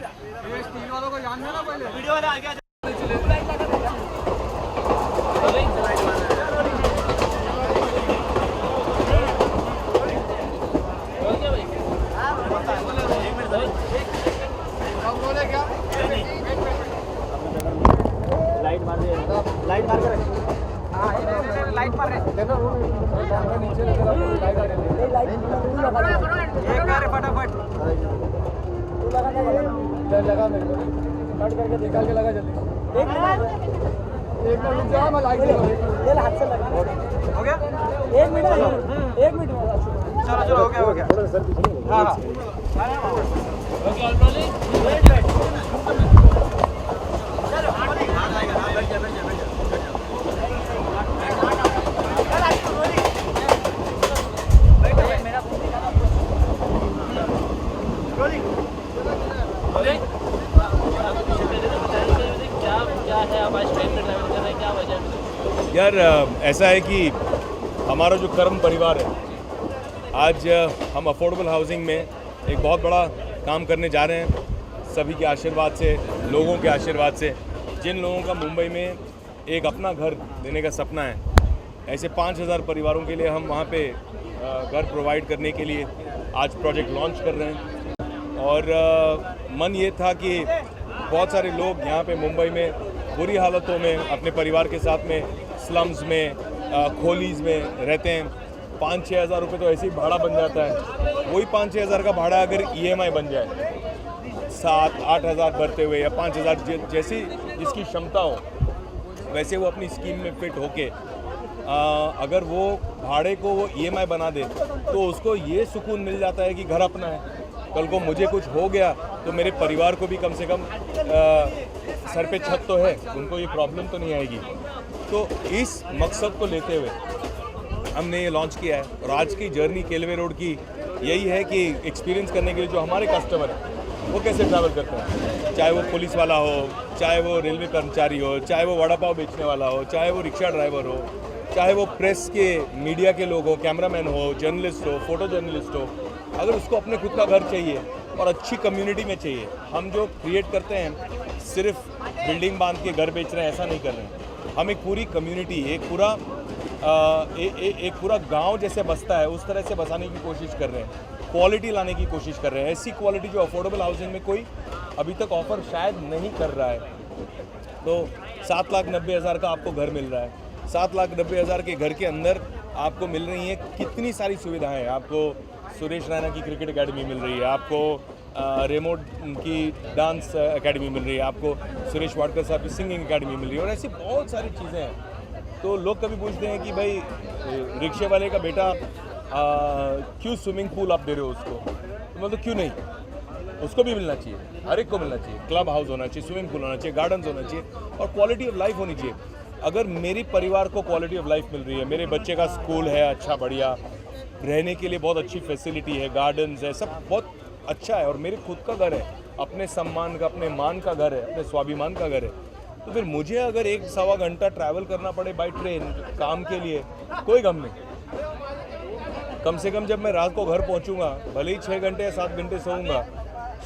Steel वालों को जान देना पहले। वीडियो वाला आ गया। बोले क्या? लाइट मार दे, लाइट मार कर। हाँ लाइट मार रहे। देखो कैमरा नीचे लगा, लाइट आ रही है। लाइट एक कर फटाफट। तू लगा मेरे को कट करके निकाल के लगा जल्दी। एक मिनट रुक जा, मैं लाइट ले हाथ से लगा। हो गया? 1 मिनट। 1 मिनट में चलो चलो हो गया। हाँ हाँ ओके ऑल रोलिंग। यार ऐसा है कि हमारा जो कर्म परिवार है, आज हम अफोर्डेबल हाउसिंग में एक बहुत बड़ा काम करने जा रहे हैं। सभी के आशीर्वाद से, लोगों के आशीर्वाद से, जिन लोगों का मुंबई में एक अपना घर देने का सपना है, ऐसे 5000 परिवारों के लिए हम वहाँ पे घर प्रोवाइड करने के लिए आज प्रोजेक्ट लॉन्च कर रहे हैं। और मन ये था कि बहुत सारे लोग यहाँ पे मुंबई में बुरी हालतों में अपने परिवार के साथ में स्लम्स में, खोलीज में रहते हैं। 5-6 हज़ार रुपये तो ऐसे ही भाड़ा बन जाता है। वही 5-6 हज़ार का भाड़ा अगर EMI बन जाए 7-8 हज़ार भरते हुए, या 5 हज़ार जैसी जिसकी क्षमता हो, वैसे वो अपनी स्कीम में फिट होके अगर वो भाड़े को वो EMI बना दे तो उसको ये सुकून मिल जाता है कि घर अपना है। कल को मुझे कुछ हो गया तो मेरे परिवार को भी कम से कम सर पे छत तो है, उनको ये प्रॉब्लम तो नहीं आएगी। तो इस मकसद को लेते हुए हमने ये लॉन्च किया है। और आज की जर्नी केलवे रोड की यही है कि एक्सपीरियंस करने के लिए जो हमारे कस्टमर हैं वो कैसे ट्रैवल करते हैं, चाहे वो पुलिस वाला हो, चाहे वो रेलवे कर्मचारी हो, चाहे वो वड़ा पाव बेचने वाला हो, चाहे वो रिक्शा ड्राइवर हो, चाहे वो प्रेस के मीडिया के लोग हो, कैमरामैन हो, जर्नलिस्ट हो, फोटो जर्नलिस्ट हो। अगर उसको अपने खुद का घर चाहिए और अच्छी कम्युनिटी में चाहिए, हम जो क्रिएट करते हैं सिर्फ बिल्डिंग बांध के घर बेच रहे हैं ऐसा नहीं कर रहे हैं। हम एक पूरी कम्युनिटी, एक पूरा गांव जैसे बसता है उस तरह से बसाने की कोशिश कर रहे हैं, क्वालिटी लाने की कोशिश कर रहे हैं। ऐसी क्वालिटी जो अफोर्डेबल हाउसिंग में कोई अभी तक ऑफर शायद नहीं कर रहा है। तो 7,90,000 का आपको घर मिल रहा है। 7,90,000 के घर के अंदर आपको मिल रही हैं कितनी सारी सुविधाएं। आपको सुरेश रैना की क्रिकेट एकेडमी मिल रही है, आपको रेमोट की डांस एकेडमी मिल रही है, आपको सुरेश वाडकर साहब की सिंगिंग एकेडमी मिल रही है, और ऐसी बहुत सारी चीज़ें हैं। तो लोग कभी पूछते हैं कि भाई रिक्शे वाले का बेटा क्यों स्विमिंग पूल आप दे रहे हो उसको, तो मतलब क्यों नहीं, उसको भी मिलना चाहिए, हर एक को मिलना चाहिए। क्लब हाउस होना चाहिए, स्विमिंग पूल होना चाहिए, गार्डन्स होना चाहिए, और क्वालिटी ऑफ लाइफ होनी चाहिए। अगर मेरी परिवार को क्वालिटी ऑफ लाइफ मिल रही है, मेरे बच्चे का स्कूल है अच्छा बढ़िया, रहने के लिए बहुत अच्छी फैसिलिटी है, गार्डन्स है, सब बहुत अच्छा है, और मेरे खुद का घर है, अपने सम्मान का, अपने मान का घर है, अपने स्वाभिमान का घर है, तो फिर मुझे अगर 1-1.25 घंटा ट्रैवल करना पड़े बाय ट्रेन काम के लिए, कोई गम नहीं। कम से कम जब मैं रात को घर पहुंचूंगा, भले ही 6 घंटे या 7 घंटे सोऊंगा,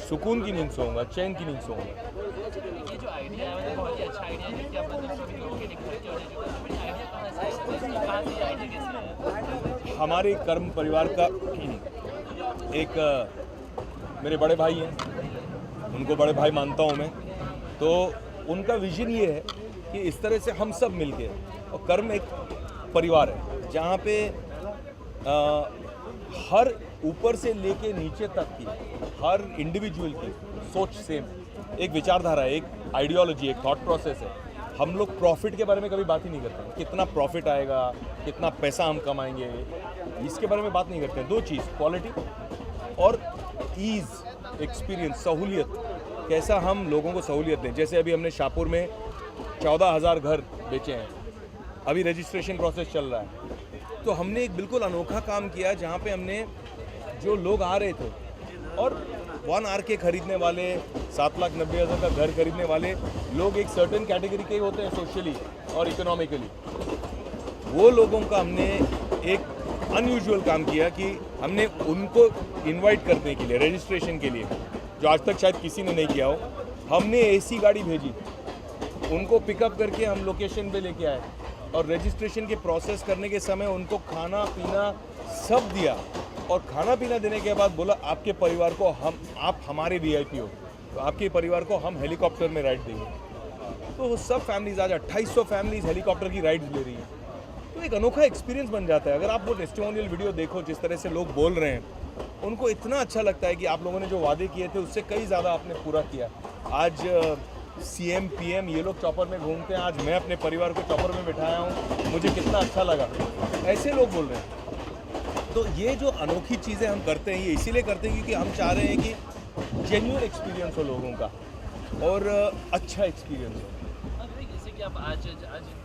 सुकून की नींद सोऊंगा, चैन की नींद सोऊंगा। ये जो आइडिया है वो बहुत ही अच्छा आइडिया है कि आप मतलब सभी लोगों के लिए जो आइडिया कहाँ से आइडिया कैसे है? हमारे कर्म परिवार का एक मेरे बड़े भाई हैं, उनको बड़े भाई मानता हूँ मैं। तो उनका विजन ये है कि इस तरह से हम सब मिलके, और कर्म एक परिवार है जहाँ पे हर ऊपर से लेके नीचे तक की हर इंडिविजुअल की सोच सेम, एक विचारधारा है, एक आइडियोलॉजी, एक थॉट प्रोसेस है। हम लोग प्रॉफिट के बारे में कभी बात ही नहीं करते, कितना प्रॉफिट आएगा, कितना पैसा हम कमाएंगे, इसके बारे में बात नहीं करते हैं। 2 चीज़, क्वालिटी और ईज़, एक्सपीरियंस, सहूलियत, कैसा हम लोगों को सहूलियत दें। जैसे अभी हमने शाहपुर में 14,000 घर बेचे हैं, अभी रजिस्ट्रेशन प्रोसेस चल रहा है। तो हमने एक बिल्कुल अनोखा काम किया जहाँ पे हमने जो लोग आ रहे थे और 1 RK खरीदने वाले, 7,90,000 का घर खरीदने वाले लोग एक सर्टेन कैटेगरी के होते हैं सोशली और इकोनॉमिकली, वो लोगों का हमने एक अनयूजुअल काम किया कि हमने उनको इनवाइट करने के लिए, रजिस्ट्रेशन के लिए जो आज तक शायद किसी ने नहीं किया हो। हमने ऐसी गाड़ी भेजी, उनको पिकअप करके हम लोकेशन पे लेके आए और रजिस्ट्रेशन के प्रोसेस करने के समय उनको खाना पीना सब दिया, और खाना पीना देने के बाद बोला आपके परिवार को आप हमारे VIP हो, तो आपके परिवार को हम हेलीकॉप्टर में राइड देंगे। तो वो सब फैमिलीज आज 2800 फैमिलीज हेलीकॉप्टर की राइड्स ले रही हैं। तो एक अनोखा एक्सपीरियंस बन जाता है। अगर आप वो टेस्टिमोनियल वीडियो देखो, जिस तरह से लोग बोल रहे हैं, उनको इतना अच्छा लगता है कि आप लोगों ने जो वादे किए थे उससे कई ज़्यादा आपने पूरा किया। आज CM PM ये लोग चॉपर में घूमते हैं, आज मैं अपने परिवार को चॉपर में बिठाया हूँ, मुझे कितना अच्छा लगा। ऐसे लोग बोल रहे हैं। तो ये जो अनोखी चीज़ें हम करते हैं, ये इसीलिए करते हैं क्योंकि हम चाह रहे हैं कि जेन्युइन एक्सपीरियंस हो लोगों का और अच्छा एक्सपीरियंस हो। हाँ, जैसे कि आप आज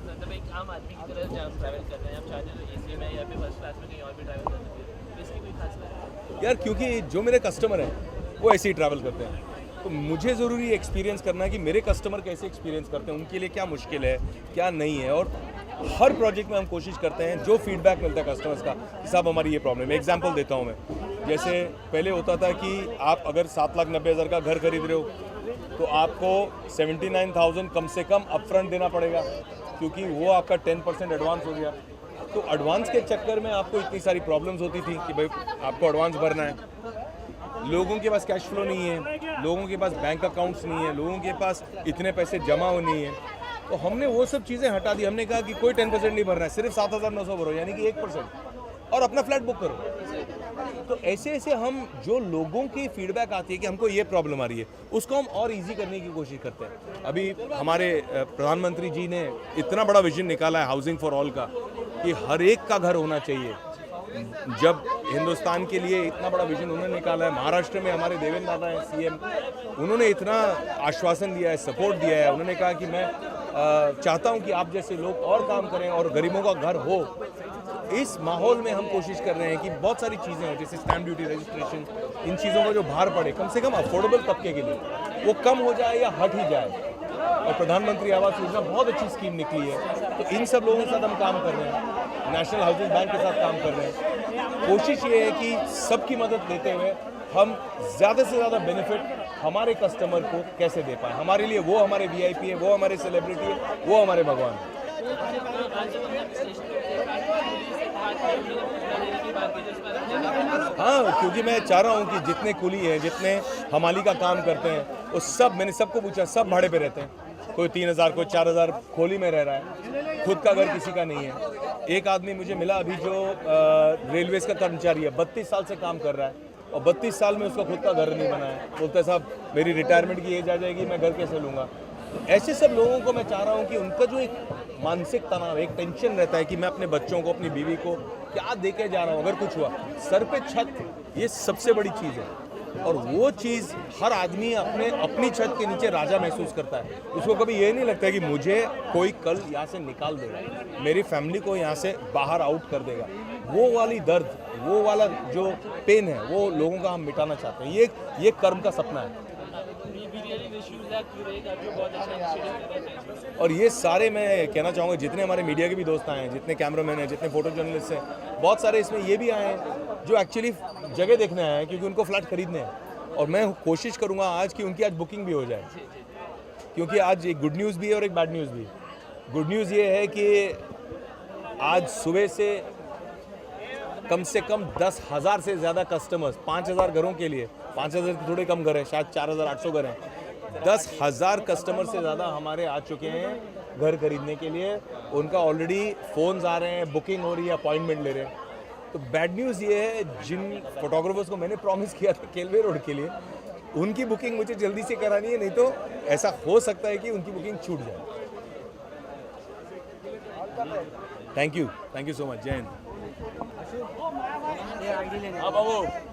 मतलब एक आम आदमी की तरह जहाँ ट्रैवल कर रहे हैं, आप चाहते हैं तो AC में या फिर फर्स्ट क्लास में कहीं और भी ट्रैवल कर सकते हैं, तो इसकी कोई खास बात है? यार क्योंकि जो मेरे कस्टमर हैं वो ऐसे ही ट्रैवल करते हैं, तो मुझे ज़रूरी एक्सपीरियंस करना है कि मेरे कस्टमर कैसे एक्सपीरियंस करते हैं, उनके लिए क्या मुश्किल है क्या नहीं है। और हर प्रोजेक्ट में हम कोशिश करते हैं जो फीडबैक मिलता है कस्टमर्स का, साहब हमारी ये प्रॉब्लम है। एग्जांपल देता हूँ मैं, जैसे पहले होता था कि आप अगर 7,90,000 का घर खरीद रहे हो तो आपको 79,000 कम से कम अपफ्रंट देना पड़ेगा, क्योंकि वो आपका 10% एडवांस हो गया। तो एडवांस के चक्कर में आपको इतनी सारी प्रॉब्लम्स होती थी कि भाई आपको एडवांस भरना है, लोगों के पास कैश फ्लो नहीं है, लोगों के पास बैंक अकाउंट्स नहीं है, लोगों के पास इतने पैसे जमा नहीं है। तो हमने वो सब चीज़ें हटा दी। हमने कहा कि कोई 10% नहीं भरना है, सिर्फ 7,900 भरो, यानी कि 1%, और अपना फ्लैट बुक करो। तो ऐसे ऐसे हम जो लोगों की फीडबैक आती है कि हमको ये प्रॉब्लम आ रही है, उसको हम और इजी करने की कोशिश करते हैं। अभी हमारे प्रधानमंत्री जी ने इतना बड़ा विजन निकाला है हाउसिंग फॉर ऑल का, कि हर एक का घर होना चाहिए। जब हिंदुस्तान के लिए इतना बड़ा विजन उन्होंने निकाला है, महाराष्ट्र में हमारे देवेंद्र दादा हैं CM, उन्होंने इतना आश्वासन दिया है, सपोर्ट दिया है। उन्होंने कहा कि मैं चाहता हूं कि आप जैसे लोग और काम करें और गरीबों का घर हो। इस माहौल में हम कोशिश कर रहे हैं कि बहुत सारी चीज़ें हो, जैसे स्टैम्प ड्यूटी, रजिस्ट्रेशन, इन चीज़ों का जो भार पड़े, कम से कम अफोर्डेबल तबके के लिए वो कम हो जाए या हट ही जाए। और प्रधानमंत्री आवास योजना बहुत अच्छी स्कीम निकली है, तो इन सब लोगों के साथ हम काम कर रहे हैं, नेशनल हाउसिंग बैंक के साथ काम कर रहे हैं। कोशिश ये है कि सबकी मदद लेते हुए हम ज़्यादा से ज़्यादा बेनिफिट हमारे कस्टमर को कैसे दे पाएँ। हमारे लिए वो हमारे VIP है, वो हमारे सेलिब्रिटी है, वो हमारे भगवान है। हाँ, क्योंकि मैं चाह रहा हूँ कि जितने कुली हैं, जितने हमाली का काम करते हैं, वो सब, मैंने सबको पूछा, सब भाड़े पे रहते हैं। कोई 3,000 कोई 4,000 खोली में रह रहा है, खुद का घर किसी का नहीं है। एक आदमी मुझे मिला अभी जो रेलवेज का कर्मचारी है, 32 साल से काम कर रहा है और 32 साल में उसका खुद का घर नहीं बना है। बोलते हैं साहब मेरी रिटायरमेंट की एज आ जाएगी, मैं घर कैसे लूँगा। ऐसे सब लोगों को मैं चाह रहा हूँ कि उनका जो एक मानसिक तनाव, एक टेंशन रहता है कि मैं अपने बच्चों को, अपनी बीवी को क्या दे के जा रहा हूँ, अगर कुछ हुआ, सर पे छत, ये सबसे बड़ी चीज़ है। और वो चीज़ हर आदमी अपनी छत के नीचे राजा महसूस करता है। उसको कभी ये नहीं लगता है कि मुझे कोई कल यहाँ से निकाल देगा, मेरी फैमिली को यहाँ से बाहर आउट कर देगा। वो वाली दर्द, वो वाला जो पेन है, वो लोगों का हम मिटाना चाहते हैं। ये कर्म का सपना है। और ये सारे, मैं कहना चाहूँगा, जितने हमारे मीडिया के भी दोस्त आए हैं, जितने कैमरामैन हैं, जितने फोटो जर्नलिस्ट हैं, बहुत सारे इसमें ये भी आए हैं जो एक्चुअली जगह देखने आए हैं क्योंकि उनको फ्लैट खरीदने हैं। और मैं कोशिश करूँगा आज कि उनकी आज बुकिंग भी हो जाए, क्योंकि आज एक गुड न्यूज़ भी है और एक बैड न्यूज़ भी। गुड न्यूज़ ये है कि आज सुबह से कम 10,000 से ज़्यादा कस्टमर्स, 5,000 घरों के लिए, 5,000 थोड़े कम घर हैं, शायद 4,800 घर हैं, 10,000 कस्टमर से ज़्यादा हमारे आ चुके हैं घर खरीदने के लिए। उनका ऑलरेडी फ़ोन्स आ रहे हैं, बुकिंग हो रही है, अपॉइंटमेंट ले रहे हैं। तो बैड न्यूज़ ये है, जिन फोटोग्राफर्स को मैंने प्रॉमिस किया था केलवे रोड के लिए, उनकी बुकिंग मुझे जल्दी से करानी है, नहीं तो ऐसा हो सकता है कि उनकी बुकिंग छूट जाए। Thank you so much. जय हिंद। हाँ बाबू।